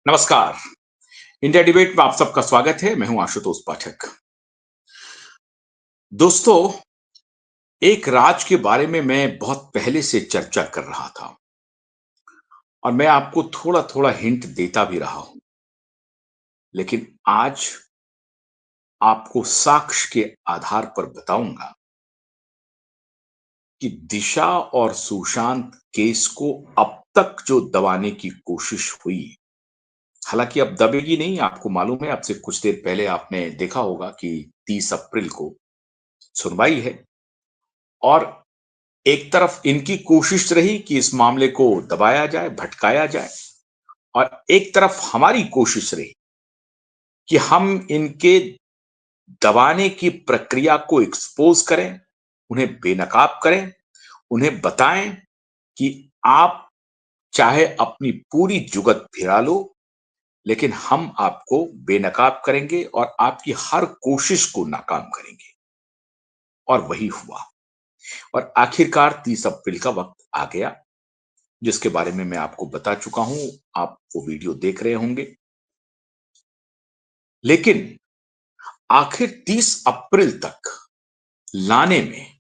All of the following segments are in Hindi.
नमस्कार। इंडिया डिबेट में आप सबका स्वागत है। मैं हूं आशुतोष पाठक। दोस्तों, एक राज के बारे में मैं बहुत पहले से चर्चा कर रहा था और मैं आपको थोड़ा-थोड़ा हिंट देता भी रहा हूं। लेकिन आज आपको साक्ष्य के आधार पर बताऊंगा कि दिशा और सुशांत केस को अब तक जो दबाने की कोशिश हुई, हालांकि अब दबेगी नहीं। आपको मालूम है, अब से कुछ देर पहले आपने देखा होगा कि 30 अप्रैल को सुनवाई है और एक तरफ इनकी कोशिश रही कि इस मामले को दबाया जाए, भटकाया जाए, और एक तरफ हमारी कोशिश रही कि हम इनके दबाने की प्रक्रिया को एक्सपोज करें, उन्हें बेनकाब करें, उन्हें बताएं कि आप चाहे अपनी पूरी जुगत फिरा लो, लेकिन हम आपको बेनकाब करेंगे और आपकी हर कोशिश को नाकाम करेंगे। और वही हुआ। और आखिरकार 30 अप्रैल का वक्त आ गया, जिसके बारे में मैं आपको बता चुका हूं। आप वो वीडियो देख रहे होंगे। लेकिन आखिर 30 अप्रैल तक लाने में,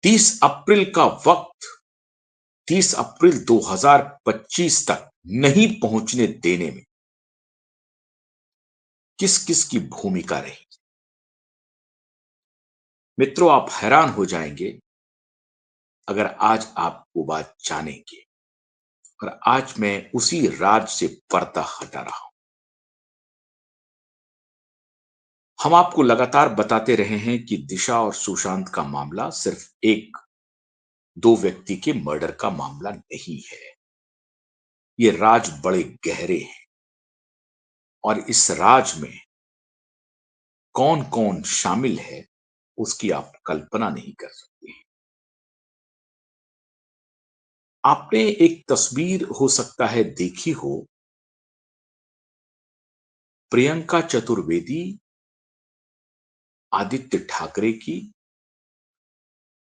30 अप्रैल का वक्त 30 अप्रैल 2025 तक नहीं पहुंचने देने में किस किस की भूमिका रही। मित्रों, आप हैरान हो जाएंगे अगर आज आप वो बात जानेंगे। और आज मैं उसी राज से पर्दा हटा रहा हूं। हम आपको लगातार बताते रहे हैं कि दिशा और सुशांत का मामला सिर्फ एक दो व्यक्ति के मर्डर का मामला नहीं है। ये राज बड़े गहरे हैं और इस राज में कौन कौन शामिल है, उसकी आप कल्पना नहीं कर सकते। आपने एक तस्वीर हो सकता है देखी हो, प्रियंका चतुर्वेदी, आदित्य ठाकरे की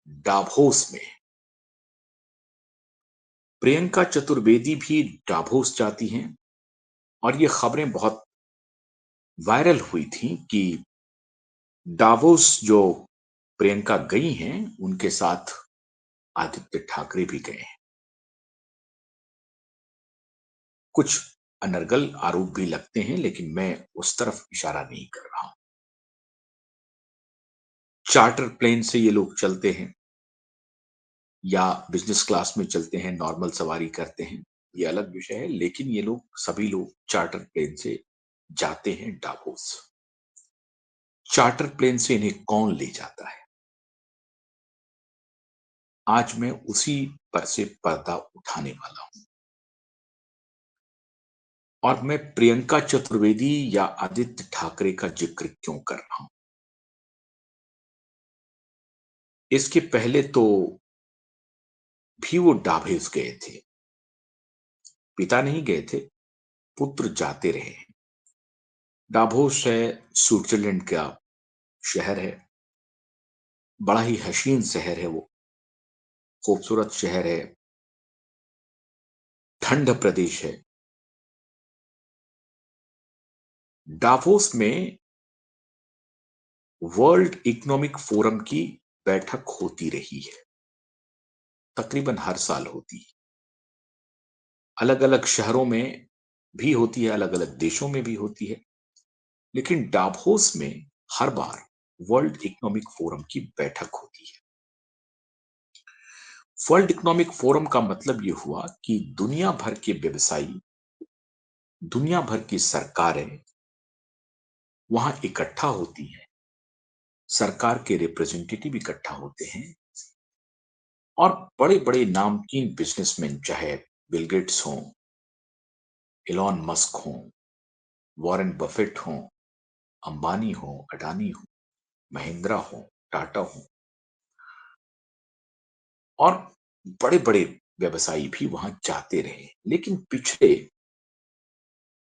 डाभोस में। प्रियंका चतुर्वेदी भी डाभोस जाती हैं और ये खबरें बहुत वायरल हुई थी कि डावोस जो प्रियंका गई हैं, उनके साथ आदित्य ठाकरे भी गए हैं। कुछ अनर्गल आरोप भी लगते हैं, लेकिन मैं उस तरफ इशारा नहीं कर रहा हूं। चार्टर प्लेन से ये लोग चलते हैं या बिजनेस क्लास में चलते हैं, नॉर्मल सवारी करते हैं, ये अलग विषय है। लेकिन ये लोग, सभी लोग चार्टर प्लेन से जाते हैं डावोस। चार्टर प्लेन से इन्हें कौन ले जाता है, आज मैं उसी पर से पर्दा उठाने वाला हूं। और मैं प्रियंका चतुर्वेदी या आदित्य ठाकरे का जिक्र क्यों कर रहा हूं? इसके पहले तो भी वो डाभेस गए थे। पिता नहीं गए थे, पुत्र जाते रहे। डाभोस है, स्विट्जरलैंड का शहर है। बड़ा ही हसीन शहर है वो, खूबसूरत शहर है, ठंड प्रदेश है। डावोस में वर्ल्ड इकोनॉमिक फोरम की बैठक होती रही है, तकरीबन हर साल होती है। अलग अलग शहरों में भी होती है, अलग अलग देशों में भी होती है, लेकिन डावोस में हर बार वर्ल्ड इकोनॉमिक फोरम की बैठक होती है। वर्ल्ड इकोनॉमिक फोरम का मतलब यह हुआ कि दुनिया भर के व्यवसायी, दुनिया भर की सरकारें वहां इकट्ठा होती हैं। सरकार के रिप्रेजेंटेटिव इकट्ठा होते हैं और बड़े बड़े नामचीन बिजनेसमैन, चाहे बिल गेट्स हों, इलॉन मस्क हों, वॉरेन बफेट हों, अंबानी हो, अडानी हो, महिंद्रा हो, टाटा हो, और बड़े-बड़े व्यवसायी भी वहां जाते रहे। लेकिन पिछले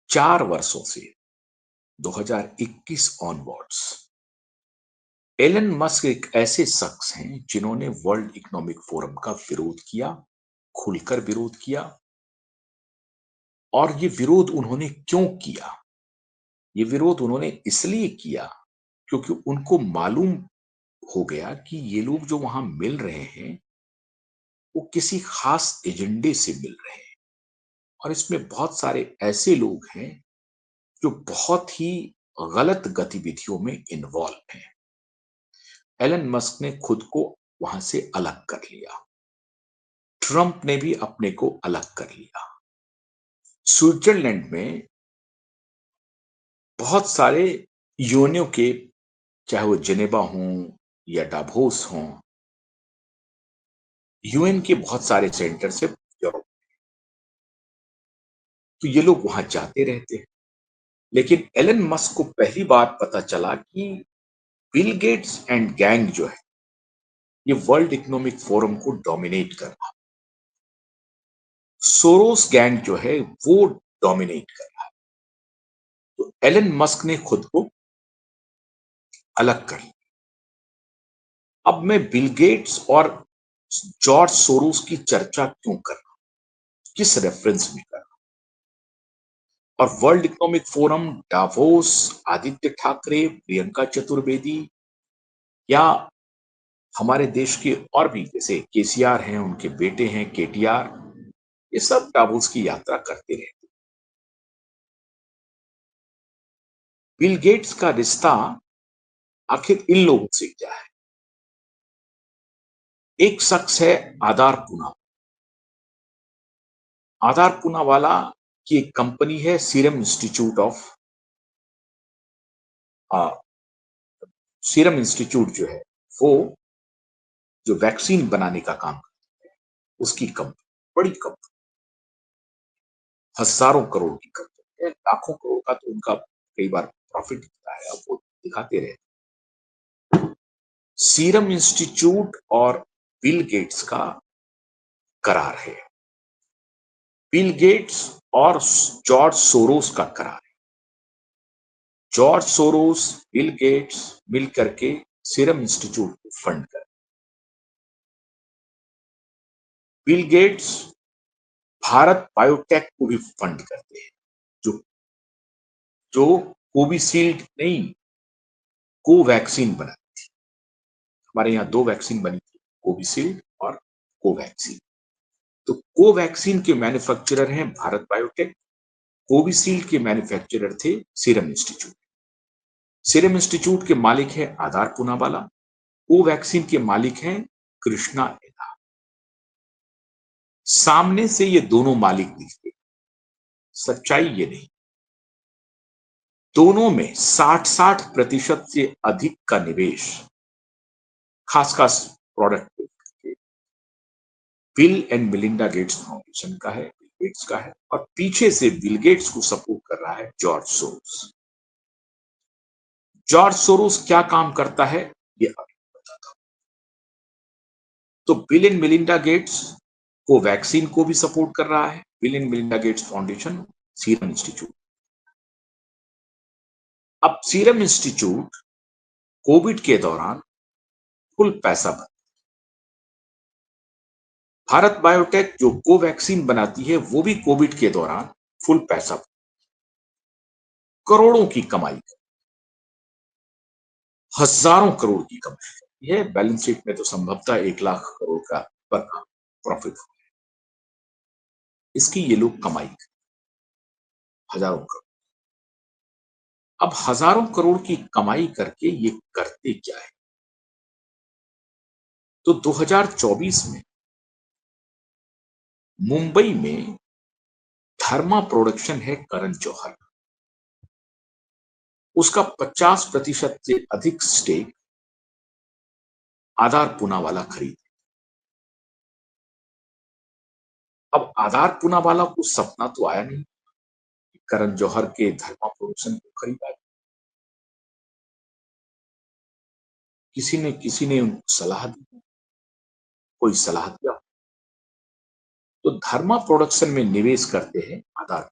4 वर्षों से 2021 ऑनवर्ड्स एलन मस्क एक ऐसे शख्स हैं जिन्होंने वर्ल्ड इकोनॉमिक फोरम का विरोध किया, खुलकर विरोध किया और ये विरोध उन्होंने क्यों किया? ये विरोध उन्होंने इसलिए किया क्योंकि उनको मालूम हो गया कि ये लोग जो वहां मिल रहे हैं, वो किसी खास एजेंडे से मिल रहे हैं और इसमें बहुत सारे ऐसे लोग हैं जो बहुत ही गलत गतिविधियों में इन्वॉल्व हैं। एलन मस्क ने खुद को वहां से अलग कर लिया। ट्रंप ने भी अपने को अलग कर लिया। स्विट्जरलैंड में बहुत सारे यूएनओ के, चाहे वो जेनेवा हों या डाभोस हों, यूएन के बहुत सारे सेंटर्स है यूरोप। तो ये लोग वहां जाते रहते हैं। लेकिन एलन मस्क को पहली बार पता चला कि बिल गेट्स एंड गैंग जो है, ये वर्ल्ड इकोनॉमिक फोरम को डोमिनेट कर रहा है। सोरोस गैंग जो है वो डोमिनेट कर रहा है। तो एलन मस्क ने खुद को अलग कर लिया। अब मैं बिल गेट्स और जॉर्ज सोरोस की चर्चा क्यों कर रहा हूं, किस रेफरेंस में कर रहा हूं? और world economic forum, Davos, Aditya Thackeray, Priyanka Chaturvedi या हमारे देश के और भी जैसे केसीआर हैं, उनके बेटे हैं केटीआर, ये सब डावोस की यात्रा करते रहते। बिल गेट्स का रिश्ता आखिर इन लोगों से क्या है? एक शख्स है आदार पूना। आदार पूनावाला की एक कंपनी है serum institute of, serum institute जो है वो जो वैक्सीन बनाने का काम करती है, उसकी कंपनी, बड़ी कंपनी, हजारों करोड़ की कंपनी है, लाखों करोड़ का तो उनका कई बार प्रॉफिट दिखता है, अब वो दिखाते रहे। सीरम इंस्टीट्यूट और बिल गेट्स का करार है। बिल गेट्स और जॉर्ज सोरोस का करार है। जॉर्ज सोरोस, बिल गेट्स मिल करके सीरम इंस्टीट्यूट को फंड कर, बिल गेट्स भारत बायोटेक को भी फंड करते हैं, जो जो कोविशील्ड नहीं, कोवैक्सीन बना। हमारे यहाँ दो वैक्सीन बनी थी, कोविशील्ड और कोवैक्सीन। तो कोवैक्सीन के मैन्युफैक्चरर हैं भारत बायोटेक, कोविशील्ड के मैन्युफैक्चरर थे सीरम इंस्टीट्यूट। सीरम इंस्टीट्यूट के मालिक है आदार पूनावाला, कोवैक्सीन के मालिक हैं कृष्णा एला। सामने से ये दोनों मालिक दिखते, सच्चाई ये नहीं। दोनों में 60-60% से अधिक का निवेश खास खास product bill and Melinda Gates foundation का है, बिल गेट्स का है, और पीछे से बिल गेट्स को सपोर्ट कर रहा है जॉर्ज सोरोस। जॉर्ज सोरोस क्या काम करता है ये अभी बताता हूं। तो बिल एंड मिलिंडा गेट्स को वैक्सीन को भी सपोर्ट कर रहा है, bill and Melinda Gates foundation serum institute. अब सीरम इंस्टीट्यूट कोविड के दौरान फुल पैसा बना, भारत बायोटेक जो कोवैक्सीन बनाती है वो भी कोविड के दौरान फुल पैसा, करोड़ों की कमाई, हजारों करोड़ की कमाई करती है। बैलेंस शीट में तो संभवतः 1 लाख करोड़ का पर प्रॉफिट, इसकी ये लोग कमाई हजारों करोड़। अब हजारों करोड़ की कमाई करके ये करते क्या है? तो 2024 में मुंबई में धर्मा प्रोडक्शन है करण जौहर, उसका 50% से अधिक स्टेक आधार पूनावाला खरीद। अब आधार पूनावाला को सपना तो आया नहीं कि करण जौहर के धर्मा प्रोडक्शन को खरीदा। किसी ने उनको सलाह दी, कोई सलाह दिया, तो धर्मा प्रोडक्शन में निवेश करते हैं आधार।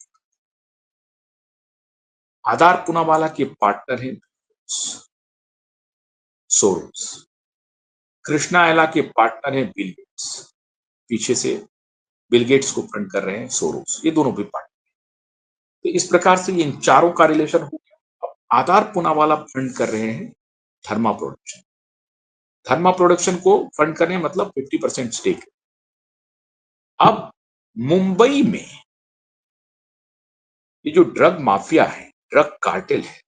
आधार पूनावाला के पार्टनर हैं सोरोस, कृष्णा एला के पार्टनर हैं बिल गेट्स, पीछे से बिल गेट्स को फंड कर रहे हैं सोरोस, ये दोनों भी पार्टनर। तो इस प्रकार से इन चारों का रिलेशन हो गया। अब आधार पूनावाला फंड कर रहे हैं धर्मा प्रोडक्शन। धर्मा प्रोडक्शन को फंड कर रहे हैं मतलब 50% स्टेक। अब मुंबई में ये जो ड्रग माफिया है, ड्रग कार्टेल है,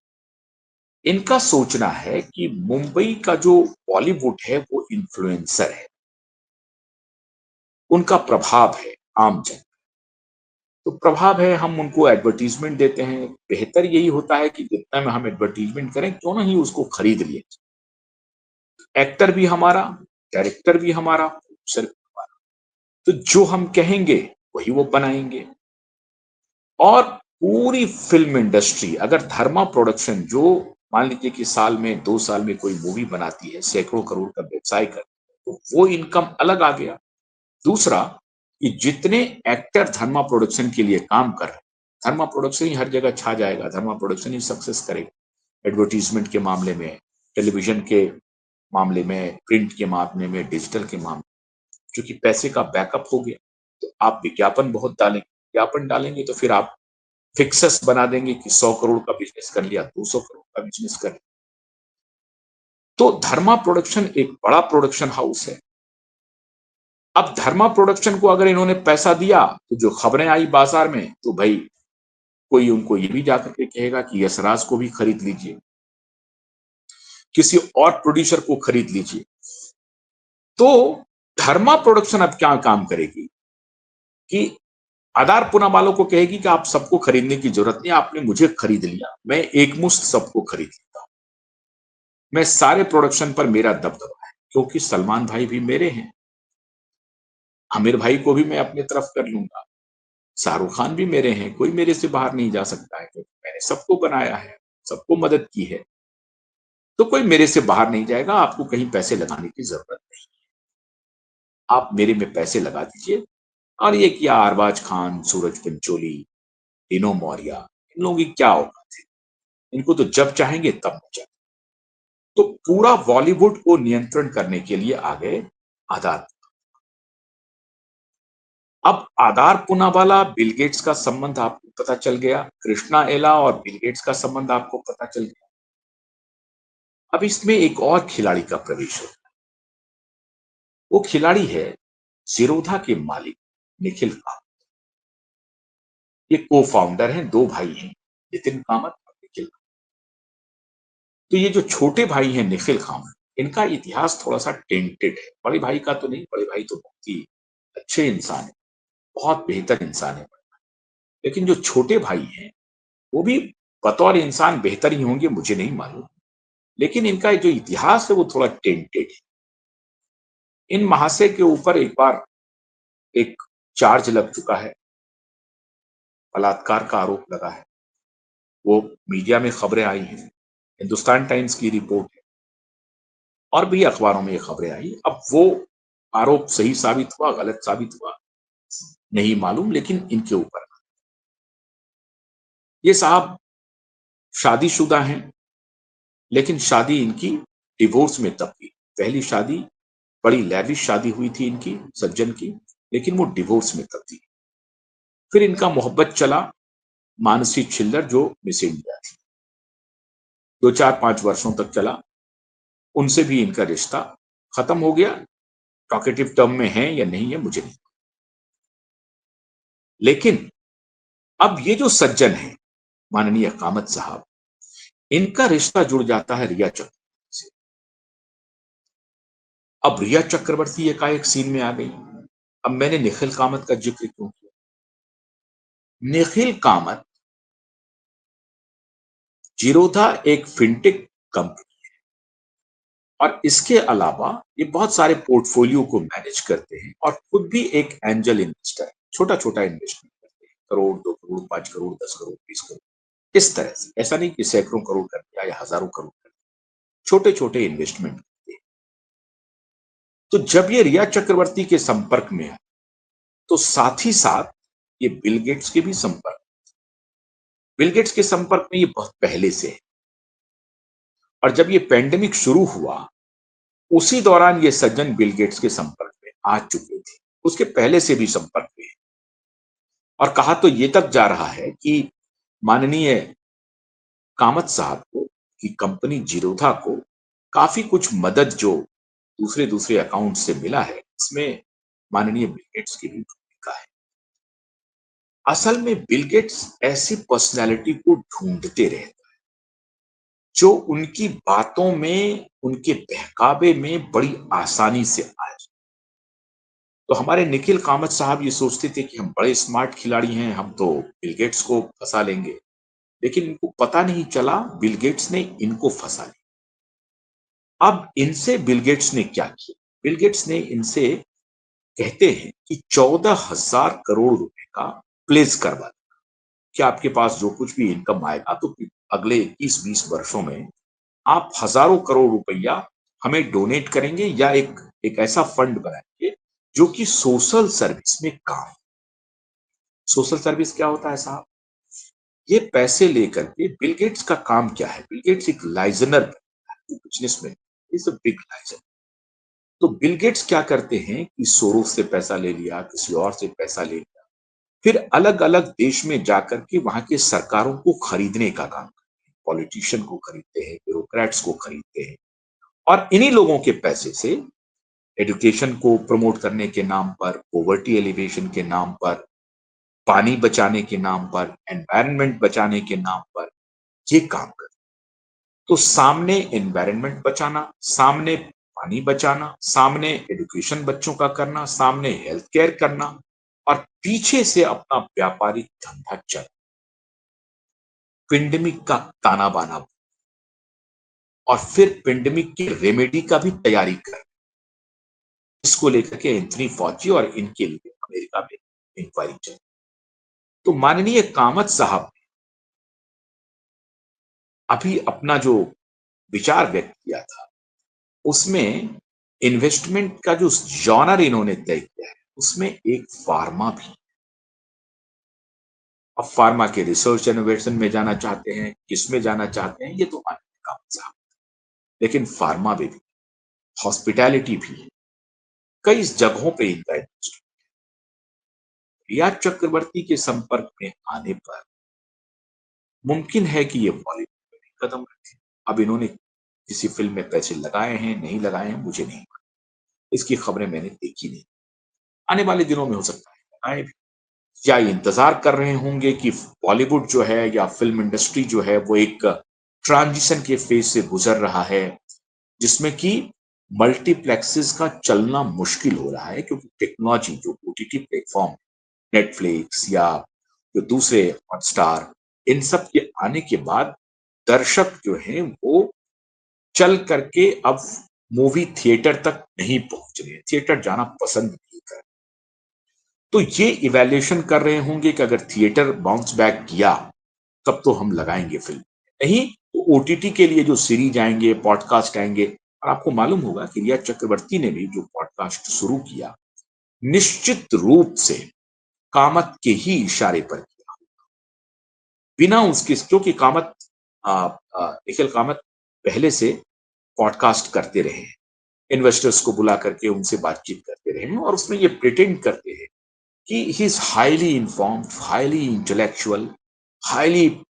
इनका सोचना है कि मुंबई का जो बॉलीवुड है वो इन्फ्लुएंसर है, उनका प्रभाव है आम जन। तो प्रभाव है, हम उनको एडवर्टाइजमेंट देते हैं। बेहतर यही होता है कि जितना में हम एडवर्टाइजमेंट करें क्यों ना ही उसको खरीद लिए। एक्टर भी हमारा, डायरेक्टर भी हमारा, प्रोड्यूसर भी हमारा। तो जो हम कहेंगे वही वो बनाएंगे। और पूरी फिल्म इंडस्ट्री अगर धर्मा प्रोडक्शन जो मान लीजिए कि साल में 2 साल में कोई मूवी बनाती है, सैकड़ों करोड़ का व्यवसाय करती है, तो वो इनकम अलग आ गया। दूसरा कि जितने एक्टर धर्मा प्रोडक्शन के लिए काम कर रहे हैं, धर्मा प्रोडक्शन ही हर जगह छा जाएगा, धर्मा प्रोडक्शन ही सक्सेस करेगा। एडवर्टाइजमेंट के मामले में, टेलीविजन के मामले में, प्रिंट के मामले में, डिजिटल के मामले में, क्योंकि पैसे का बैकअप हो गया। तो आप विज्ञापन बहुत डालेंगे, विज्ञापन डालेंगे तो फिर आप फिक्सस बना देंगे कि 100 करोड़ का बिजनेस कर लिया, 200 करोड़ का बिजनेस कर लिया। तो धर्मा प्रोडक्शन एक बड़ा प्रोडक्शन हाउस है। अब धर्मा प्रोडक्शन को अगर इन्होंने पैसा दिया तो जो खबरें आई बाजार में, तो भाई कोई उनको ये भी जाकर के कहेगा कि यशराज को भी खरीद लीजिए, किसी और प्रोड्यूसर को खरीद लीजिए। तो धर्मा प्रोडक्शन अब क्या काम करेगी कि आधार पुना वालों को कहेगी कि आप सबको खरीदने की जरूरत नहीं, आपने मुझे खरीद लिया, मैं एक मुश्त सबको खरीद लेता हूं, मैं सारे प्रोडक्शन पर मेरा दबदबा है, क्योंकि सलमान भाई भी मेरे हैं, आमिर भाई को भी मैं अपनी तरफ कर लूंगा, शाहरुख खान भी मेरे हैं, कोई मेरे से बाहर नहीं जा सकता है, क्योंकि मैंने सबको बनाया है, सबको मदद की है। तो कोई मेरे से बाहर नहीं जाएगा, आपको कहीं पैसे लगाने की जरूरत नहीं, आप मेरे में पैसे लगा दीजिए। और ये किया अरबाज खान, सूरज पंचोली, टीनो मौर्य, इन लोगों की क्या औकात है, इनको तो जब चाहेंगे तब नचाएंगे। तो पूरा बॉलीवुड को नियंत्रण करने के लिए आ गए आधार। अब आधार पूनावाला बिल गेट्स का संबंध आपको पता चल गया, कृष्णा एला और बिल गेट्स का संबंध आपको पता चल गया। अब इसमें एक और खिलाड़ी का प्रवेश होता है। वो खिलाड़ी है जीरोधा के मालिक निखिल कामत। ये को फाउंडर हैं, दो भाई हैं, नितिन कामत और निखिल कामत। तो ये जो छोटे भाई हैं निखिल कामत, इनका इतिहास थोड़ा सा टेंटेड है। बड़े भाई का तो नहीं, बड़े भाई तो बहुत ही अच्छे इंसान है, बहुत बेहतर इंसान है। लेकिन जो छोटे भाई हैं वो भी बतौर इंसान बेहतर ही होंगे, मुझे नहीं मालूम। लेकिन इनका जो इतिहास है वो थोड़ा टेंटेड है। इन महाशय के ऊपर एक बार एक चार्ज लग चुका है, बलात्कार का आरोप लगा है। वो मीडिया में खबरें आई हैं, हिंदुस्तान टाइम्स की रिपोर्ट है और भी अखबारों में ये खबरें आई। अब वो आरोप सही साबित हुआ, गलत साबित हुआ, नहीं मालूम, लेकिन इनके ऊपर ये साहब शादीशुदा हैं, लेकिन शादी इनकी डिवोर्स में तब्दील। पहली शादी बड़ी लैविश शादी हुई थी इनकी, सज्जन की, लेकिन वो डिवोर्स में तब्दील। फिर इनका मोहब्बत चला मानसी छिल्लर जो मिस इंडिया थी, 2-4-5 वर्षों तक चला। उनसे भी इनका रिश्ता खत्म हो गया। टॉकेटिव टर्म में है या नहीं है मुझे नहीं। लेकिन अब ये जो सज्जन है माननीय कामत साहब, इनका रिश्ता जुड़ जाता है रिया चक्रवर्ती से। अब रिया चक्रवर्ती एकाएक सीन में आ गई। अब मैंने निखिल कामत का जिक्र क्यों किया? निखिल कामत जीरोधा एक फिनटेक कंपनी और इसके अलावा ये बहुत सारे पोर्टफोलियो को मैनेज करते हैं और खुद भी एक एंजल इन्वेस्टर है। छोटा छोटा इन्वेस्टमेंट करते हैं, करोड़, 2 करोड़, 5 करोड़, 10 करोड़, 20 करोड़, इस तरह से। ऐसा नहीं कि सैकड़ों करोड़ कर दिया या हजारों करोड़ कर दिया, छोटे छोटे इन्वेस्टमेंट करते हैं। तो जब ये रिया चक्रवर्ती के संपर्क में है तो साथ ही साथ ये बिल गेट्स के भी संपर्क, बिल गेट्स के संपर्क में ये बहुत पहले से है। और जब ये पेंडेमिक शुरू हुआ उसी दौरान ये सज्जन बिल गेट्स के संपर्क में आ चुके थे, उसके पहले से भी संपर्क में है। और कहा तो ये तक जा रहा है कि माननीय कामत साहब को कि कंपनी जीरोधा को काफ़ी कुछ मदद जो दूसरे-दूसरे अकाउंट से मिला है, इसमें माननीय बिल गेट्स की भी भूमिका है। असल में बिल गेट्स ऐसी पर्सनैलिटी को ढूँढते रहते हैं, जो उनकी बातों में, उनके बहकावे में बड़ी आसानी से आ जाए। तो हमारे निखिल कामत साहब ये सोचते थे कि हम बड़े स्मार्ट खिलाड़ी हैं, हम तो बिल गेट्स को फँसा लेंगे। लेकिन इनको पता नहीं चला बिल गेट्स ने इनको फँसा लिया। अब इनसे बिल गेट्स ने क्या किया? बिल गेट्स ने इनसे कहते हैं कि 14,000 करोड़ रुपए का प्लेस करवा दें कि आपके पास जो कुछ भी इनकम आएगा तो अगले 21-20 वर्षों में आप हज़ारों करोड़ रुपया हमें डोनेट करेंगे या एक एक ऐसा फंड बनाएँगे जो कि सोशल सर्विस में काम। सोशल सर्विस क्या होता है साहब? ये पैसे लेकर के बिल गेट्स का काम क्या है? बिल गेट्स एक liaisoner businessman, he is a big liaisoner. तो बिल गेट्स क्या करते हैं कि सोरोस से पैसा ले लिया, किसी और से पैसा ले लिया, फिर अलग-अलग देश में जाकर के वहाँ की सरकारों को खरीदने का काम करते हैं। पॉलिटिशियन को खरीदते हैं, ब्यूरोक्रेट्स को खरीदते हैं और इन्हीं लोगों के पैसे से एजुकेशन को प्रमोट करने के नाम पर, पॉवर्टी एलिवेशन के नाम पर, पानी बचाने के नाम पर, एनवायरनमेंट बचाने के नाम पर ये काम करते हैं। तो सामने एनवायरनमेंट बचाना, सामने पानी बचाना, सामने एजुकेशन बच्चों का करना, सामने हेल्थ केयर करना और पीछे से अपना व्यापारिक धंधा चल पेंडेमिक का ताना-बाना और फिर पेंडेमिक की रेमेडी का भी तैयारी कर इसको लेकर के एंथनी फॉची और इनके लिए अमेरिका में इंक्वायरी चली। तो माननीय कामत साहब ने अभी अपना जो विचार व्यक्त किया था, उसमें इन्वेस्टमेंट का जो जॉनर इन्होंने तय किया है, उसमें एक फार्मा भी। अब फार्मा के रिसर्च इनोवेशन में जाना चाहते हैं, किसमें जाना चाहते हैं, ये तो माननीय कामत साहब। लेकिन फार्मा में भी, हॉस्पिटैलिटी भी है, कई जगहों पे इनका इंटरेस्ट है। रिया चक्रवर्ती के संपर्क में आने पर मुमकिन है कि ये बॉलीवुड में भी कदम रखें। अब इन्होंने किसी फ़िल्म में पैसे लगाए हैं, नहीं लगाए हैं, मुझे नहीं मालूम। इसकी खबरें मैंने देखी नहीं। आने वाले दिनों में हो सकता है लगाएँ भी। या इंतज़ार कर रहे होंगे कि बॉलीवुड जो है या फ़िल्म इंडस्ट्री जो है वो एक ट्रांज़िशन के फ़ेज़ से गुज़र रहा है, जिसमें कि मल्टीप्लेक्सेस का चलना मुश्किल हो रहा है क्योंकि टेक्नोलॉजी जो ओटीटी प्लेटफ़ॉर्म नेटफ्लिक्स या जो दूसरे हॉटस्टार इन सब के आने के बाद दर्शक जो हैं वो चल करके अब मूवी थिएटर तक नहीं पहुँच रहे हैं, थिएटर जाना पसंद नहीं कर रहे। तो ये इवैल्यूएशन कर रहे होंगे कि अगर थिएटर बाउंस बैक किया, तब तो हम लगाएँगे फ़िल्म। नहीं, तो ओटीटी के लिए जो सीरीज़ आएँगे, पॉडकास्ट आएँगे और आपको मालूम होगा कि रिया चक्रवर्ती ने भी जो पॉडकास्ट शुरू किया, निश्चित रूप से कामत के ही इशारे पर किया। बिना उसके क्योंकि कामत अ निखिल कामत पहले से पॉडकास्ट करते रहे हैं। इन्वेस्टर्स को बुला करके उनसे बातचीत करते रहे हैं और उसमें ये प्रिटेंड करते हैं कि he is highly informed, highly intellectual, highly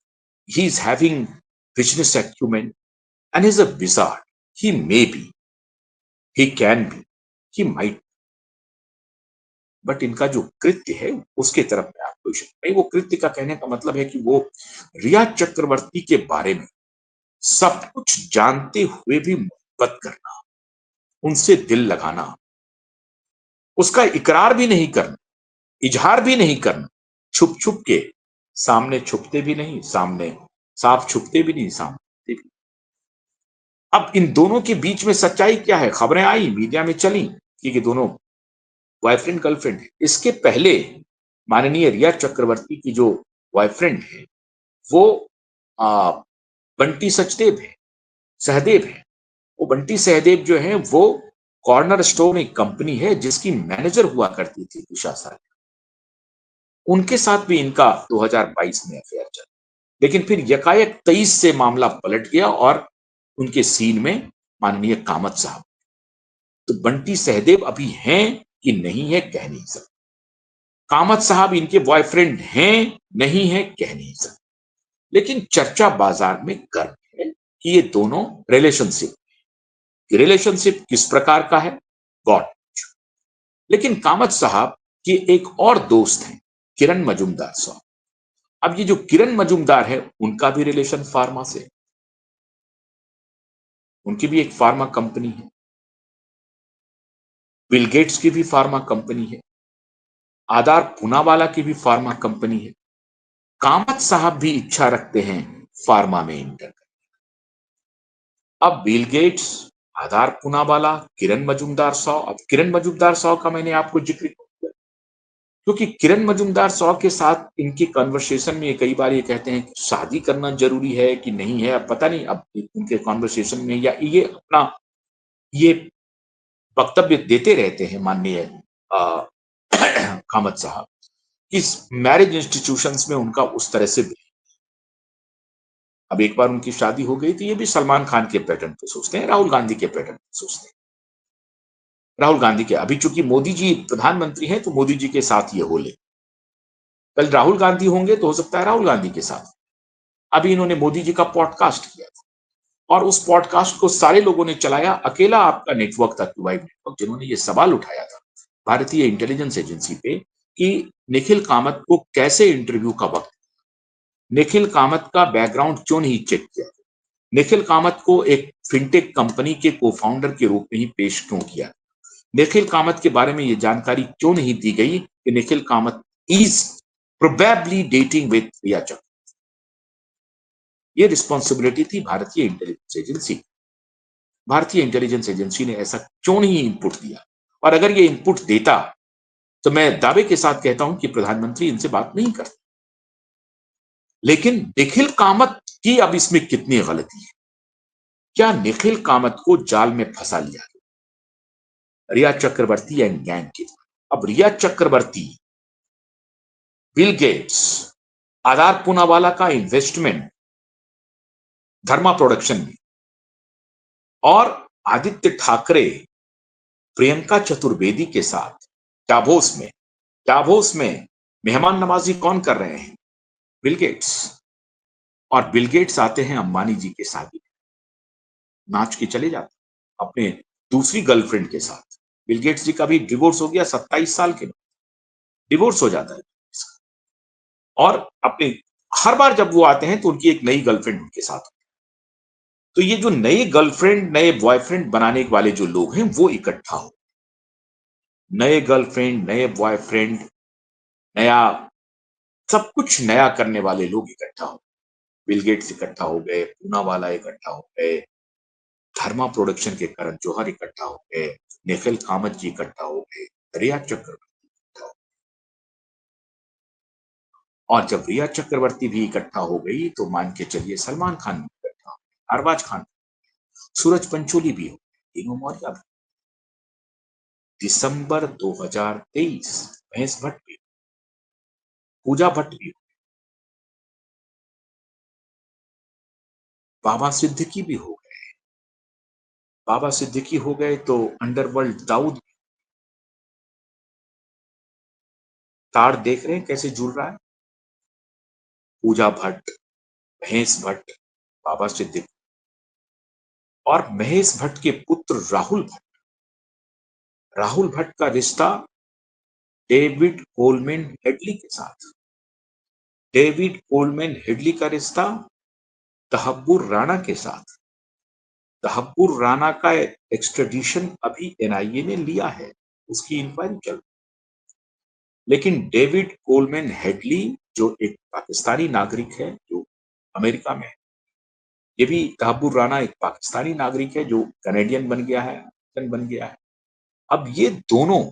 he is having business acumen and is a wizard. He may be, he can be, he might, but इनका जो कृत्य है उसके तरफ मैं आपको इशारा नहीं वो कृत्य का कहने का मतलब है कि वो रिया चक्रवर्ती के बारे में सब कुछ जानते हुए भी मोहब्बत करना, उनसे दिल लगाना, उसका इकरार भी नहीं करना, इजहार भी नहीं करना, छुप-छुप के, सामने छुपते भी नहीं, सामने साफ छुपते भी नहीं, सामने भी। अब इन दोनों के बीच में सच्चाई क्या है? खबरें आई, मीडिया में चली कि ये दोनों बॉयफ्रेंड गर्लफ्रेंड हैं। इसके पहले माननीय रिया चक्रवर्ती की जो बॉयफ्रेंड है, वो अ, बंटी सचदेव है सहदेव है। वो बंटी सहदेव जो हैं, वो कॉर्नर स्टोर एक कंपनी है जिसकी मैनेजर हुआ करती थी उषा साल। उनके साथ भी इनका 2022 में अफेयर चला। लेकिन फिर यकायक 23 से मामला पलट गया और उनके सीन में माननीय कामत साहब। तो बंटी सहदेव अभी हैं कि नहीं है कह नहीं सकते। कामत साहब इनके बॉयफ्रेंड हैं, नहीं है कह नहीं सकते। लेकिन चर्चा बाजार में गर्म है कि ये दोनों रिलेशनशिप किस प्रकार का है, गॉड। लेकिन कामत साहब के एक और दोस्त हैं, किरण मजूमदार साहब। अब ये जो किरण मजूमदार है, उनका भी रिलेशन फार्मा से, उनकी भी एक फार्मा कंपनी है। बिल गेट्स की भी फार्मा कंपनी है। आधार पूनावाला की भी फार्मा कंपनी है। कामत साहब भी इच्छा रखते हैं फार्मा में एंटर। अब बिल गेट्स, आधार पूनावाला, किरण मजूमदार साव। अब किरण मजूमदार साव का मैंने आपको जिक्र किया क्योंकि किरण मजूमदार साव के साथ इनकी कन्वर्सेशन में कई बार ये कहते हैं कि शादी करना जरूरी है कि नहीं है। अब पता नहीं, अब उनके कन्वर्सेशन में या ये अपना ये वक्तव्य देते रहते हैं माननीय कामत साहब, इस मैरिज इंस्टीट्यूशंस में उनका उस तरह से। अब एक बार उनकी शादी हो गई तो ये भी सलमान खान के पैटर्न पे सोचते हैं, राहुल गांधी के पैटर्न पे सोचते हैं। राहुल गांधी के, अभी चूंकि मोदी जी प्रधानमंत्री हैं तो मोदी जी के साथ ये हो ले, कल राहुल गांधी होंगे तो हो सकता है राहुल गांधी के साथ। अभी इन्होंने मोदी जी का पॉडकास्ट किया था और उस पॉडकास्ट को सारे लोगों ने चलाया। अकेला आपका नेटवर्क था, क्यूबाइट नेटवर्क, जिन्होंने ये सवाल उठाया था भारतीय इंटेलिजेंस एजेंसी पे कि निखिल कामत को कैसे इंटरव्यू का वक्त, निखिल कामत का बैकग्राउंड क्यों नहीं चेक किया, निखिल कामत को एक फिनटेक कंपनी के को फाउंडर के रूप में ही पेश क्यों किया, निखिल कामत के बारे में यह जानकारी क्यों नहीं दी गई कि Nikhil Kamath is probably dating with Rhea Chakraborty. ये रिस्पॉन्सिबिलिटी थी भारतीय इंटेलिजेंस एजेंसी। भारतीय इंटेलिजेंस एजेंसी ने ऐसा क्यों नहीं इनपुट दिया, और अगर ये इनपुट देता तो मैं दावे के साथ कहता हूं कि प्रधानमंत्री इनसे बात नहीं करते। लेकिन निखिल कामत की अब इसमें कितनी गलती है? क्या निखिल कामत को जाल में फंसा लिया रिया चक्रवर्ती एंड गैंग के? अब रिया चक्रवर्ती, बिल गेट्स, आधार पूनावाला का इन्वेस्टमेंट धर्मा प्रोडक्शन में, और आदित्य ठाकरे प्रियंका चतुर्वेदी के साथ डावोस में मेहमान नवाजी कौन कर रहे हैं? Bill Gates. और बिल गेट्स आते हैं अंबानी जी के शादी में, नाच के चले जाते अपने दूसरी गर्लफ्रेंड के साथ। बिल गेट्स जी का भी डिवोर्स हो गया, 27 साल के डिवोर्स हो जाता है। और अपने हर बार जब वो आते हैं तो उनकी एक नई गर्लफ्रेंड उनके साथ। तो ये जो नई गर्लफ्रेंड, नए बॉयफ्रेंड बनाने वाले जो लोग हैं वो इकट्ठा हो, नए गर्लफ्रेंड, नए बॉयफ्रेंड, नया सब कुछ नया करने वाले लोग इकट्ठा हो। बिल गेट्स इकट्ठा हो गए, पूनावाला इकट्ठा हो गए, धर्मा प्रोडक्शन के करण जौहर इकट्ठा हो गए, निखिल कामत जी इकट्ठा हो गए, रिया चक्रवर्ती इकट्ठा हो। और जब रिया चक्रवर्ती भी इकट्ठा हो गई तो मान के चलिए सलमान खान भी इकट्ठा हो गए, अरबाज खान, सूरज पंचोली भी हो गए, तीनों मौर्या भी। दिसंबर 2023 महेश भट्ट भी, पूजा भट्ट भी, बाबा सिद्दीकी भी हो गए। बाबा सिद्दीकी हो गए तो अंडरवर्ल्ड दाऊद, तार देख रहे हैं कैसे जुड़ रहा है। पूजा भट्ट, महेश भट्ट, बाबा सिद्दीकी, और महेश भट्ट के पुत्र राहुल भट्ट। राहुल भट्ट का रिश्ता डेविड कोलमैन हेडली के साथ, डेविड कोलमैन हेडली का रिश्ता तहब्बुर राणा के साथ। तहब्बुर राणा का एक्सट्रेडिशन अभी एनआईए ने लिया है, उसकी इंक्वायरी चल रही। लेकिन डेविड कोलमैन हेडली जो एक पाकिस्तानी नागरिक है जो अमेरिका में है, ये भी तहब्बुर राणा एक पाकिस्तानी नागरिक है जो कनेडियन बन गया है, अमेरिकन बन गया है। अब ये दोनों,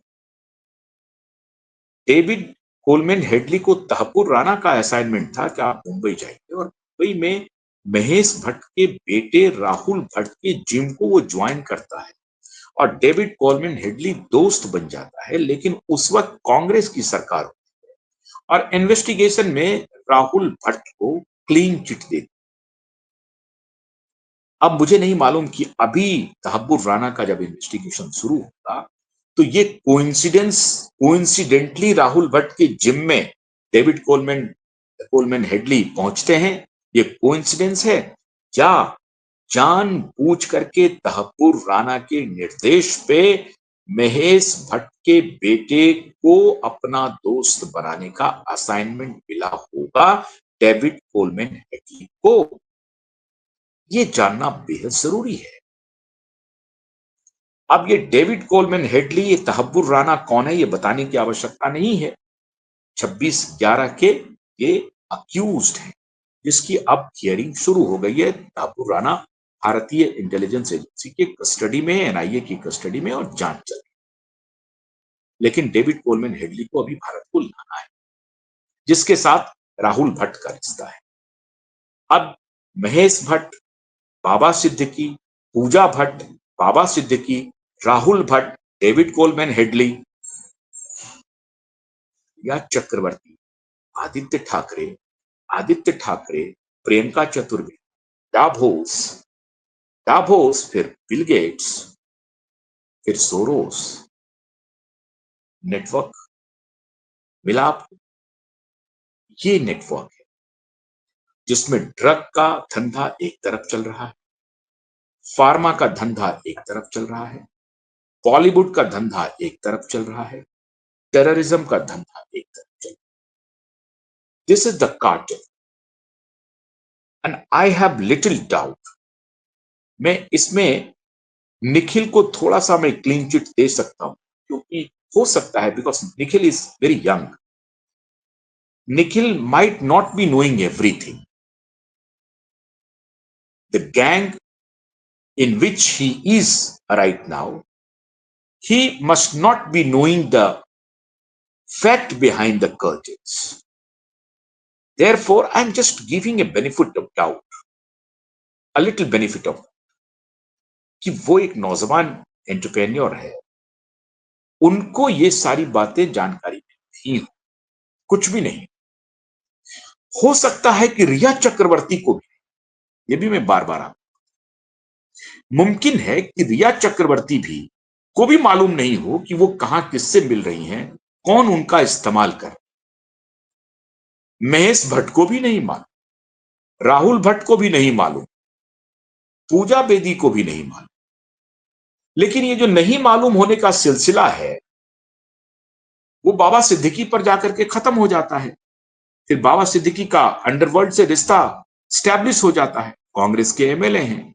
डेविड कोलमैन हेडली को तहब्बुर राणा का असाइनमेंट था कि आप मुंबई जाइए और मुंबई में महेश भट्ट के बेटे राहुल भट्ट के जिम को वो ज्वाइन करता है और डेविड कोलमैन हेडली दोस्त बन जाता है। लेकिन उस वक्त कांग्रेस की सरकार होती है और इन्वेस्टिगेशन में राहुल भट्ट को क्लीन चिट देती। अब मुझे नहीं मालूम कि अभी तहब्बुर राणा का जब इन्वेस्टिगेशन शुरू होगा तो ये कोइंसिडेंटली राहुल भट्ट के जिम में डेविड कोलमैन कोलमैन हेडली पहुंचते हैं ये कोइंसिडेंस है क्या? जानबूझ करके तहब्बुर राणा के निर्देश पे महेश भट्ट के बेटे को अपना दोस्त बनाने का असाइनमेंट मिला होगा डेविड कोलमैन हेडली को। ये जानना बेहद जरूरी है। अब ये डेविड कोलमैन हेडली, ये तहब्बुर राणा कौन है, ये बताने की आवश्यकता नहीं है। 26/11 के ये अक्यूज्ड हैं, जिसकी अब हियरिंग शुरू हो गई है। तहब्बुर राणा भारतीय इंटेलिजेंस एजेंसी के कस्टडी में, एनआईए की कस्टडी में, और जांच चल रही है। लेकिन डेविड कोलमैन हेडली को अभी भारत को लाना है, जिसके साथ राहुल भट्ट का रिश्ता है। अब Mahesh Bhatt, Baba Siddique, Pooja Bhatt, Baba Siddique, Rahul Bhatt, David Coleman Headley या चक्रवर्ती, आदित्य ठाकरे, प्रियंका चतुर्वेदी, डाभोस, फिर बिल गेट्स, फिर सोरोस। नेटवर्क मिला आपको? ये नेटवर्क है जिसमें ड्रग का धंधा एक तरफ चल रहा है, फार्मा का धंधा एक तरफ चल रहा है, बॉलीवुड का धंधा एक तरफ चल रहा है, टेररिज्म का धंधा एक तरफ चल रहा है। This is the cartel and I have little doubt, मैं इसमें निखिल को थोड़ा सा मैं क्लीन चिट दे सकता हूं, क्योंकि हो सकता है, because Nikhil is very young, Nikhil might not be knowing everything. The gang in which he is right now, he must not be knowing the fact behind the curtains. Therefore, I'm just giving a benefit of doubt, a little benefit of कि वो एक नौजवान एंटरप्रेन्योर है, उनको ये सारी बातें जानकारी नहीं हो, कुछ भी नहीं। हो सकता है कि रिया चक्रवर्ती को भी, ये भी मैं बार बार मुमकिन है कि रिया चक्रवर्ती भी को भी मालूम नहीं हो कि वो कहां किससे मिल रही हैं, कौन उनका इस्तेमाल कर। महेश भट्ट को भी नहीं मालूम, राहुल भट्ट को भी नहीं मालूम, पूजा बेदी को भी नहीं मालूम। लेकिन ये जो नहीं मालूम होने का सिलसिला है, वो बाबा सिद्दीकी पर जाकर के खत्म हो जाता है। फिर बाबा सिद्दीकी का अंडरवर्ल्ड से रिश्ता स्टैब्लिश हो जाता है, कांग्रेस के एमएलए हैं।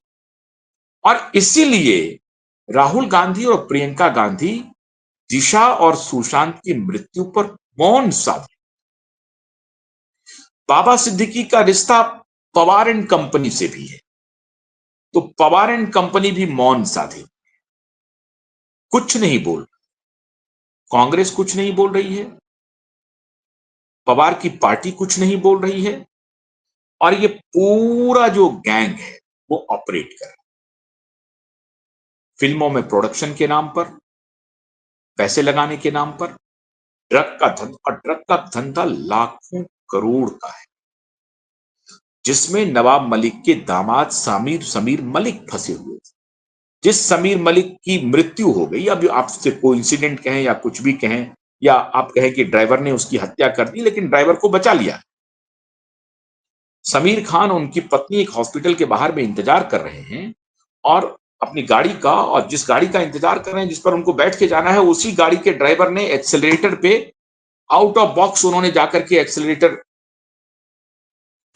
और इसीलिए राहुल गांधी और प्रियंका गांधी दिशा और सुशांत की मृत्यु पर मौन साधे। बाबा सिद्दीकी का रिश्ता पवार एंड कंपनी से भी है, तो पवार एंड कंपनी भी मौन साधे, कुछ नहीं बोल। कांग्रेस कुछ नहीं बोल रही है, पवार की पार्टी कुछ नहीं बोल रही है, और ये पूरा जो गैंग है वो ऑपरेट कर रहा है फिल्मों में प्रोडक्शन के नाम पर, पैसे लगाने के नाम पर, ड्रग का धंधा, और ड्रग का धंधा लाखों करोड़ का है, जिसमें नवाब मलिक के दामाद समीर मलिक फंसे हुए थे। जिस समीर मलिक की मृत्यु हो गई, अब आपसे कोइंसिडेंट कहें या कुछ भी कहें, या आप कहें कि ड्राइवर ने उसकी हत्या कर दी, लेकिन ड्राइवर को बचा लिया। समीर खान, उनकी पत्नी एक हॉस्पिटल के बाहर में इंतजार कर रहे हैं, और अपनी गाड़ी का, और जिस गाड़ी का इंतजार कर रहे हैं, जिस पर उनको बैठ के जाना है, उसी गाड़ी के ड्राइवर ने एक्सेलरेटर पे आउट ऑफ बॉक्स, उन्होंने जाकर के एक्सेलरेटर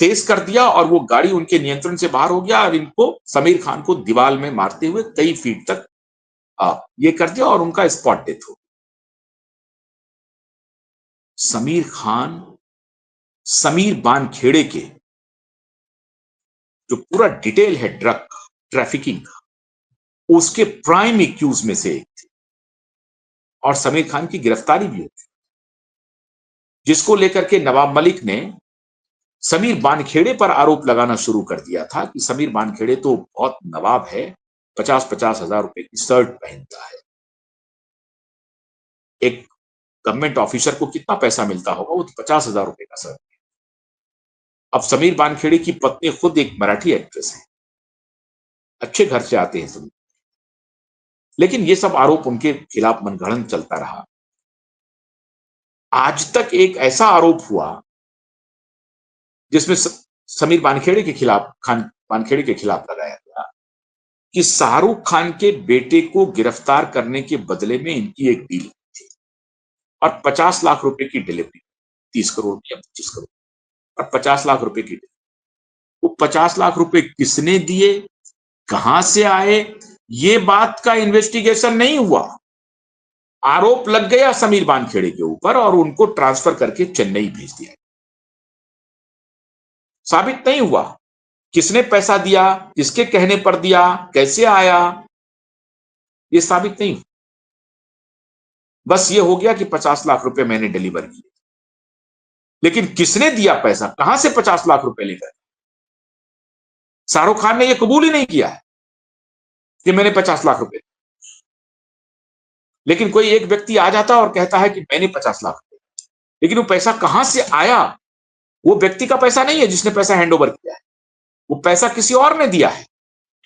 तेज कर दिया, और वो गाड़ी उनके नियंत्रण से बाहर हो गया, और इनको, समीर खान को दीवार में मारते हुए कई फीट तक ये कर दिया, और उनका स्पॉट डेथ हो। समीर खान, समीर बानखेड़े के जो पूरा डिटेल है ड्रग ट्रैफिकिंग का, उसके प्राइम एक्यूज में से एक थे, और समीर खान की गिरफ्तारी भी हुई, जिसको लेकर के नवाब मलिक ने समीर बानखेड़े पर आरोप लगाना शुरू कर दिया था कि समीर बानखेड़े तो बहुत नवाब है, 50-50 हजार रुपए की शर्ट पहनता है। एक गवर्नमेंट ऑफिसर को कितना पैसा मिलता होगा, वो तो 50 हजार रुपए का शर्ट। अब समीर बानखेड़े की पत्नी खुद एक मराठी एक्ट्रेस है, अच्छे घर से आते हैं समीर, लेकिन ये सब आरोप उनके खिलाफ मनगढ़ंत चलता रहा। आज तक एक ऐसा आरोप हुआ जिसमें समीर वानखेड़े के खिलाफ खान वानखेड़े के खिलाफ लगाया गया कि शाहरुख खान के बेटे को गिरफ्तार करने के बदले में इनकी एक डील थी और 50 लाख रुपए की डिलीवरी, 30 करोड़ या 25 करोड़ और 50 लाख रुपए की। वो 50 लाख रुपए किसने दिए, कहां से आए, ये बात का इन्वेस्टिगेशन नहीं हुआ। आरोप लग गया समीर वानखेड़े के ऊपर और उनको ट्रांसफर करके चेन्नई भेज दिया। साबित नहीं हुआ किसने पैसा दिया, किसके कहने पर दिया, कैसे आया, ये साबित नहीं हुआ। बस ये हो गया कि 50 लाख रुपए मैंने डिलीवर किए, लेकिन किसने दिया पैसा, कहां से 50 लाख रुपए लेकर, शाहरुख खान ने यह कबूल ही नहीं किया है कि मैंने 50 लाख रुपए। लेकिन कोई एक व्यक्ति आ जाता और कहता है कि मैंने 50 लाख रुपए, लेकिन वो पैसा कहां से आया, वो व्यक्ति का पैसा नहीं है जिसने पैसा हैंड ओवर किया है, वो पैसा किसी और ने दिया है।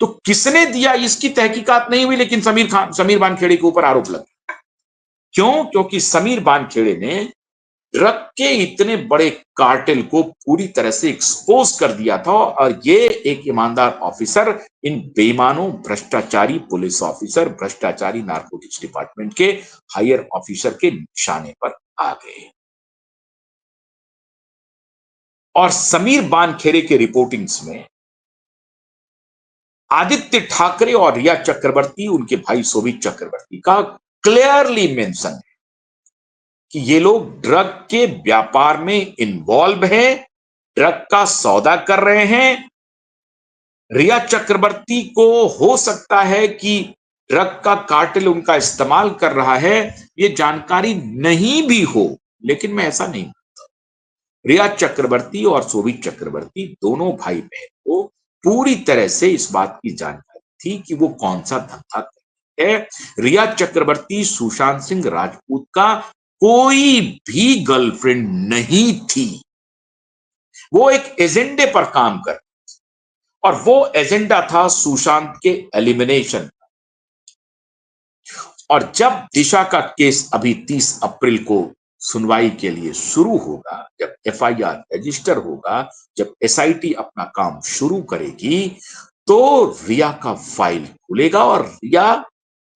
तो किसने दिया इसकी तहकीकात नहीं हुई, लेकिन समीर वानखेड़े के ऊपर आरोप लगा। क्यों? क्योंकि समीर वानखेड़े ने ड्रग के इतने बड़े कार्टेल को पूरी तरह से एक्सपोज कर दिया था और ये एक ईमानदार ऑफिसर इन बेईमानों, भ्रष्टाचारी पुलिस ऑफिसर, भ्रष्टाचारी नारकोटिक्स डिपार्टमेंट के हायर ऑफिसर के निशाने पर आ गए। और समीर वानखेड़े के रिपोर्टिंग्स में आदित्य ठाकरे और रिया चक्रवर्ती, उनके भाई शोभित चक्रवर्ती का क्लियरली मेंशन है कि ये लोग ड्रग के व्यापार में इन्वॉल्व हैं, ड्रग का सौदा कर रहे हैं। रिया चक्रवर्ती को हो सकता है कि ड्रग का कार्टेल उनका इस्तेमाल कर रहा है, ये जानकारी नहीं भी हो, लेकिन मैं ऐसा नहीं। रिया चक्रवर्ती और शोभित चक्रवर्ती दोनों भाई बहन को पूरी तरह से इस बात की जानकारी थी कि वो कौन सा धंधा करते हैं। रिया चक्रवर्ती सुशांत सिंह राजपूत का कोई भी गर्लफ्रेंड नहीं थी, वो एक एजेंडे पर काम कर, और वो एजेंडा था सुशांत के एलिमिनेशन। और जब दिशा का केस अभी 30 अप्रैल को सुनवाई के लिए शुरू होगा, जब एफआईआर रजिस्टर होगा, जब एसआईटी अपना काम शुरू करेगी, तो रिया का फाइल खुलेगा और रिया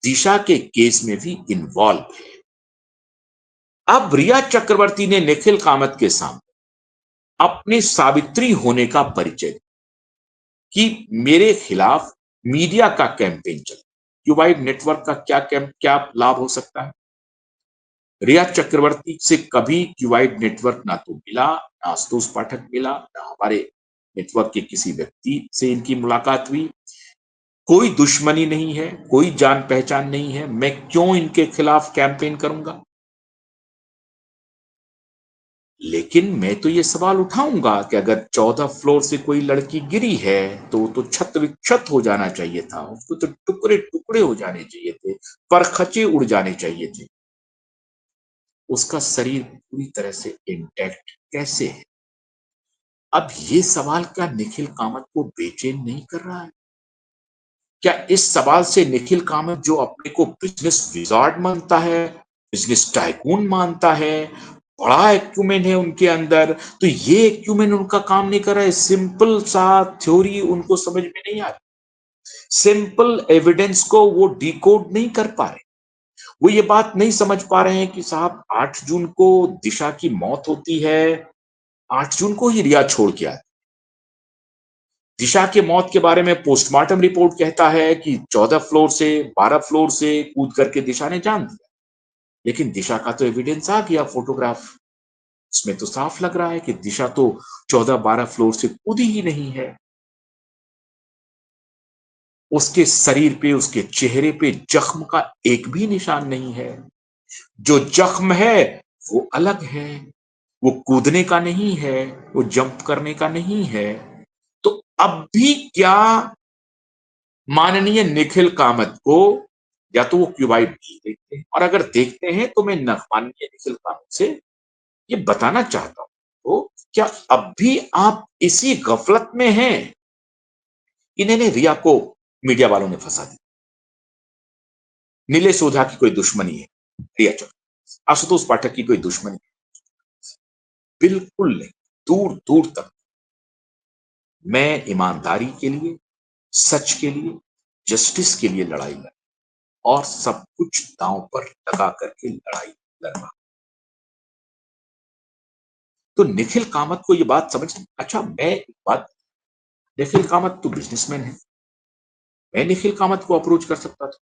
दिशा के केस में भी इन्वॉल्व है। अब रिया चक्रवर्ती ने निखिल कामत के सामने अपने सावित्री होने का परिचय कि मेरे खिलाफ मीडिया का कैंपेन चल, क्यूबाइड नेटवर्क का क्या लाभ हो सकता है। रिया चक्रवर्ती से कभी क्यूबाइड नेटवर्क ना तो मिला, ना आशुतोष पाठक मिला, ना हमारे नेटवर्क के किसी व्यक्ति से इनकी मुलाकात हुई। कोई दुश्मनी नहीं है, कोई जान पहचान नहीं है, मैं क्यों इनके खिलाफ कैंपेन करूंगा। लेकिन मैं तो ये सवाल उठाऊंगा कि अगर 14 फ्लोर से कोई लड़की गिरी है तो छत विक्षत हो जाना चाहिए था, उसको तो टुकड़े टुकड़े हो जाने चाहिए थे, परखचे उड़ जाने चाहिए थे। उसका शरीर पूरी तरह से इंटैक्ट कैसे है? अब ये सवाल क्या निखिल कामत को बेचैन नहीं कर रहा है? क्या इस सवाल से निखिल कामत, जो अपने को बिजनेस विजार्ड मानता है, बिजनेस टाइकून मानता है, बड़ा एक्यूमेन है उनके अंदर, तो ये एक्यूमेन उनका काम नहीं कर रहा है। सिंपल सा थ्योरी उनको समझ में नहीं आ रही, सिंपल एविडेंस को वो डिकोड नहीं कर पा रहे। वो ये बात नहीं समझ पा रहे हैं कि साहब 8 जून को दिशा की मौत होती है, 8 जून को ही रिया छोड़ के आती। दिशा के मौत के बारे में पोस्टमार्टम रिपोर्ट कहता है कि 14 फ्लोर से 12 फ्लोर से कूद करके दिशा ने जान दिया, लेकिन दिशा का तो एविडेंस आ गया, फोटोग्राफ। इसमें तो साफ लग रहा है कि दिशा तो 14-12 फ्लोर से कूदी ही नहीं है। उसके शरीर पे, उसके चेहरे पे जख्म का एक भी निशान नहीं है। जो जख्म है वो अलग है, वो कूदने का नहीं है, वो जंप करने का नहीं है। तो अब भी क्या माननीय निखिल कामत को, या तो वो क्यूबाइड नहीं देखते हैं, और अगर देखते हैं तो मैं माननीय निखिल कामत से ये बताना चाहता हूं, तो क्या अब भी आप इसी गफलत में हैं? इन्होंने रिया को मीडिया वालों ने फंसा दिया, नीलेश ओझा की कोई दुश्मनी है रिया चक्रवर्ती, आशुतोष पाठक की कोई दुश्मनी है? बिल्कुल नहीं, दूर दूर तक। मैं ईमानदारी के लिए, सच के लिए, जस्टिस के लिए लड़ाई लड़ और सब कुछ दांव पर लगा करके लड़ाई लड़ रहा। तो निखिल कामत को ये बात समझ अच्छा मैं एक बात निखिल कामत तो बिज़नेसमैन है। मैं निखिल कामत को अप्रोच कर सकता था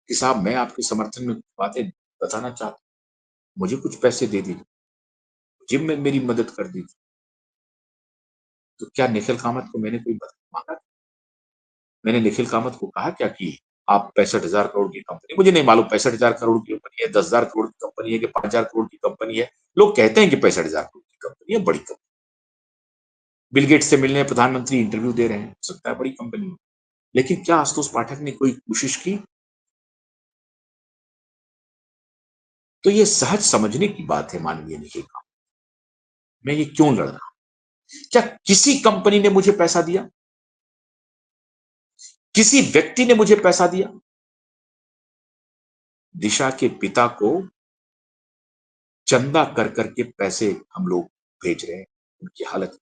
कि साहब मैं आपके समर्थन में कुछ बातें बताना चाहता हूँ, मुझे कुछ पैसे दे दीजिए, मुझे में मेरी मदद कर दीजिए। तो क्या निखिल कामत को मैंने कोई मदद माँगा? मैंने निखिल कामत को कहा क्या कि आप 65,000 करोड़ की कंपनी मुझे नहीं मालूम 65,000 करोड़ की कंपनी है, 10,000 करोड़ की कंपनी है कि 5,000 करोड़ की कंपनी है। लोग कहते हैं कि 65,000 करोड़ की कंपनी है, बड़ी कंपनी। बिल गेट्स से मिलने प्रधानमंत्री इंटरव्यू दे रहे हैं, हो सकता है बड़ी कंपनी हो। लेकिन क्या आशुतोष पाठक ने कोई कोशिश की? तो ये सहज समझने की बात है माननीय निखिल कामत, मैं ये क्यों लड़ रहा हूँ? क्या किसी कंपनी ने मुझे पैसा दिया? किसी व्यक्ति ने मुझे पैसा दिया? दिशा के पिता को चंदा कर करके पैसे हम लोग भेज रहे हैं, उनकी हालत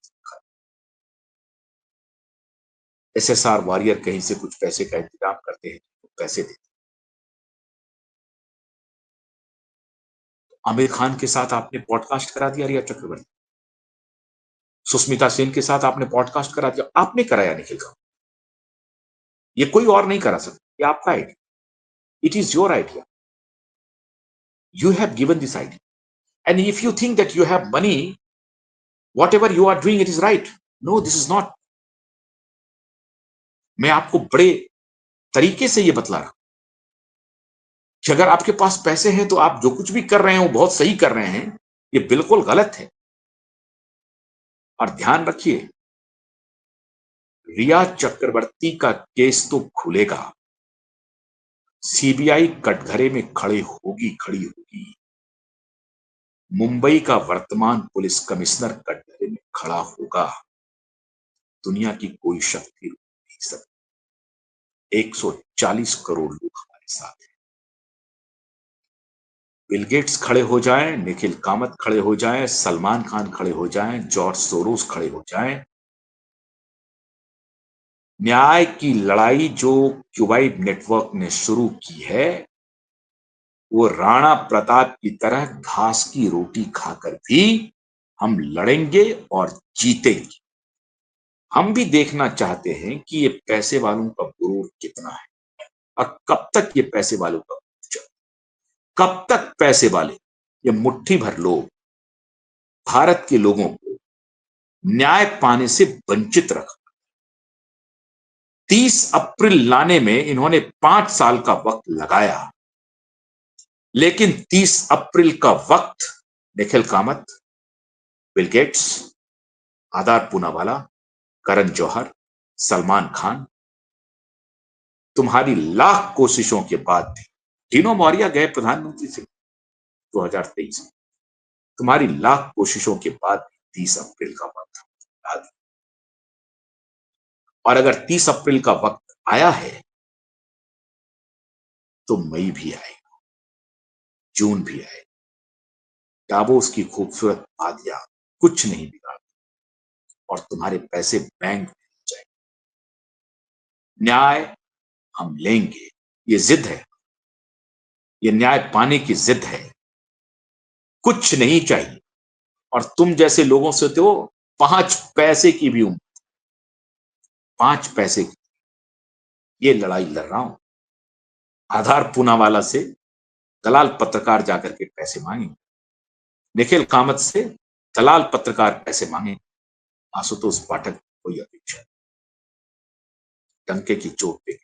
एसएसआर वॉरियर कहीं से कुछ पैसे का इंतजाम करते हैं, तो पैसे देते हैं। आमिर खान के साथ आपने पॉडकास्ट करा दिया रिया चक्रवर्ती, सुष्मिता सेन के साथ आपने पॉडकास्ट करा दिया, आपने कराया निखिल का, ये कोई और नहीं करा सकता, ये आपका idea, it is your idea, you have given this idea, and if you think that you have money, whatever you are doing, it is right. No, this is not. मैं आपको बड़े तरीके से ये बतला रहा हूं कि अगर आपके पास पैसे हैं तो आप जो कुछ भी कर रहे हैं वो बहुत सही कर रहे हैं, ये बिल्कुल गलत है। और ध्यान रखिए, रिया चक्रवर्ती का केस तो खुलेगा, सीबीआई कटघरे में खड़ी होगी। मुंबई का वर्तमान पुलिस कमिश्नर कटघरे में खड़ा होगा। दुनिया की कोई शक्ति रोक नहीं सकती। 140 करोड़ लोग हमारे साथ हैं। बिल गेट्स खड़े हो जाएं, निखिल कामत खड़े हो जाएं, सलमान खान खड़े हो जाएं, जॉर्ज सोरोस खड़े हो जाएं, न्याय की लड़ाई जो क्यूबाइड नेटवर्क ने शुरू की है, वो राणा प्रताप की तरह घास की रोटी खाकर भी हम लड़ेंगे और जीतेंगे। हम भी देखना चाहते हैं कि ये पैसे वालों का गुरूर कितना है और कब तक ये पैसे वालों का कब तक पैसे वाले ये मुट्ठी भर लोग भारत के लोगों को न्याय पाने से वंचित रख 30 अप्रैल लाने में इन्होंने 5 साल का वक्त लगाया, लेकिन 30 अप्रैल का वक्त निखिल कामत, बिल गेट्स, आदार पूनावाला, करण जौहर, सलमान खान, तुम्हारी लाख कोशिशों के बाद भी टीनो मौर्य गए प्रधानमंत्री से 2023 में, तुम्हारी लाख कोशिशों के बाद भी 30 अप्रैल का वक्त आ गया। और अगर 30 अप्रैल का वक्त आया है तो मई भी आएगा, जून भी आएगा। डाबोस की खूबसूरत वादियां कुछ नहीं बिगाड़ और तुम्हारे पैसे बैंक में जाए। न्याय हम लेंगे, ये जिद है, ये न्याय पाने की जिद है। कुछ नहीं चाहिए और तुम जैसे लोगों से तो 5 पैसे की भी उम्र, 5 पैसे की ये लड़ाई लड़ रहा हूं। आधार पूनावाला से दलाल पत्रकार जाकर के पैसे मांगे, निखिल कामत से दलाल पत्रकार पैसे मांगे, आशुतोष पाठक कोई अपेक्षा डंके की चोट पे।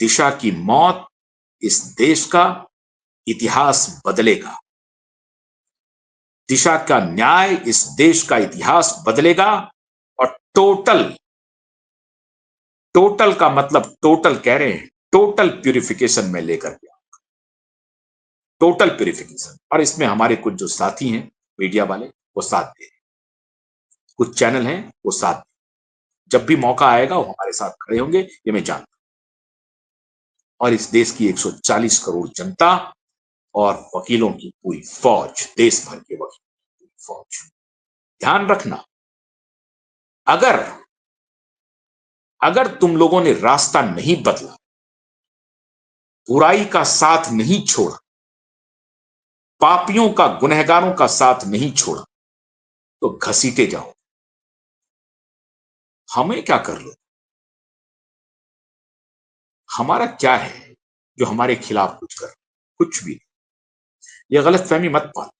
दिशा की मौत इस देश का इतिहास बदलेगा, दिशा का न्याय इस देश का इतिहास बदलेगा और टोटल टोटल का मतलब टोटल कह रहे हैं, टोटल प्यूरिफिकेशन में लेकर के, टोटल प्यूरिफिकेशन। और इसमें हमारे कुछ जो साथी हैं मीडिया वाले वो साथ दे रहे हैं, कुछ चैनल हैं वो साथ दे, जब भी मौका आएगा वो हमारे साथ खड़े होंगे, ये मैं जानता हूं। और इस देश की 140 करोड़ जनता और वकीलों की पूरी फौज, देश भर के वकीलों की पूरी फौज, ध्यान रखना अगर अगर तुम लोगों ने रास्ता नहीं बदला, बुराई का साथ नहीं छोड़ा, पापियों का, गुनहगारों का साथ नहीं छोड़ा, तो घसीटे जाओ। हमें क्या कर लो? हमारा क्या है जो हमारे खिलाफ कुछ कर? कुछ भी नहीं। यह गलतफहमी मत पालो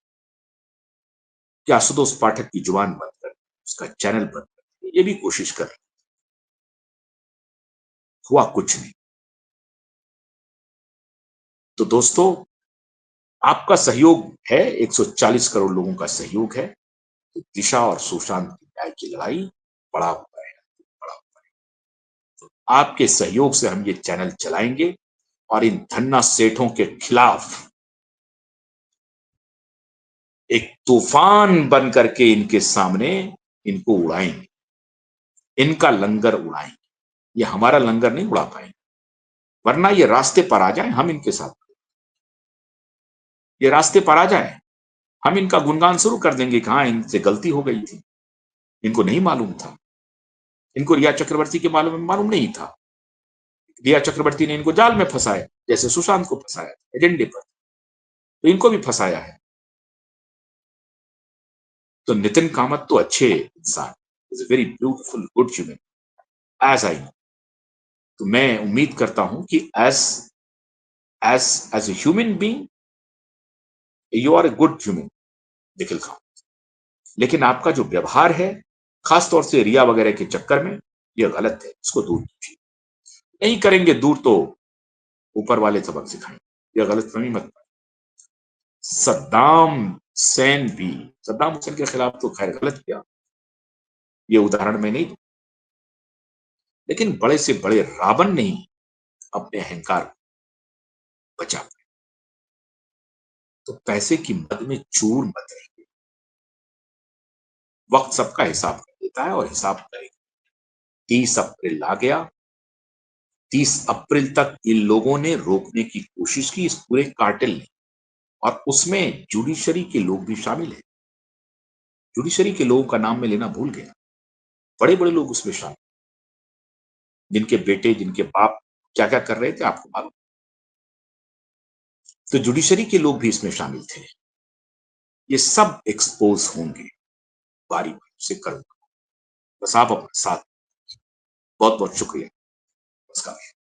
कि आशुतोष पाठक की जुबान बंद कर, उसका चैनल बंद कर, ये भी कोशिश कर, हुआ कुछ नहीं। तो दोस्तों, आपका सहयोग है, 140 करोड़ लोगों का सहयोग है, तो दिशा और सुशांत की न्याय की लड़ाई बड़ा हुआ है, बड़ा हुआ है। तो आपके सहयोग से हम ये चैनल चलाएंगे और इन धन्ना सेठों के खिलाफ एक तूफान बन करके इनके सामने इनको उड़ाएंगे, इनका लंगर उड़ाएंगे। ये हमारा लंगर नहीं उड़ा पाएंगे, वरना ये रास्ते पर आ जाए, हम इनके साथ, ये रास्ते पर आ जाए, हम इनका गुणगान शुरू कर देंगे कि हाँ, इनसे गलती हो गई थी, इनको नहीं मालूम था, इनको रिया चक्रवर्ती के मालूम मालूम नहीं था, रिया चक्रवर्ती ने इनको जाल में फंसाया, जैसे सुशांत को फंसाया एजेंडे पर, तो इनको भी फंसाया है। तो नितिन कामत तो अच्छे इंसान, is a very beautiful good human, as I know. तो मैं उम्मीद करता हूं कि as as as a human being you are a good human, Nikhil Khan. लेकिन आपका जो व्यवहार है, खास तौर से रिया वगैरह के चक्कर में, यह गलत है, इसको दूर कीजिए। नहीं करेंगे दूर तो ऊपर वाले सबक सिखाएंगे, यह गलत फहमी मत। सद्दाम हुसैन भी, सद्दाम हुसैन के खिलाफ तो खैर गलत किया, ये उदाहरण में नहीं, लेकिन बड़े से बड़े रावण ने ही अपने अहंकार को बचा पाया। तो पैसे की मद में चूर मत रहिए, वक्त सबका हिसाब कर देता है और हिसाब करेगा। 30 अप्रैल आ गया, 30 अप्रैल तक इन लोगों ने रोकने की कोशिश की, इस पूरे कार्टेल ने, और उसमें जुडिशरी के लोग भी शामिल हैं। जुडिशरी के लोगों का नाम मैं लेना भूल गया, बड़े बड़े लोग उसमें शामिल, जिनके बेटे, जिनके बाप क्या क्या कर रहे थे आपको मालूम। तो जुडिशरी के लोग भी इसमें शामिल थे। ये सब एक्सपोज होंगे, बारी बारी से करूंगा। बस आप अपना साथ, बहुत बहुत शुक्रिया, नमस्कार।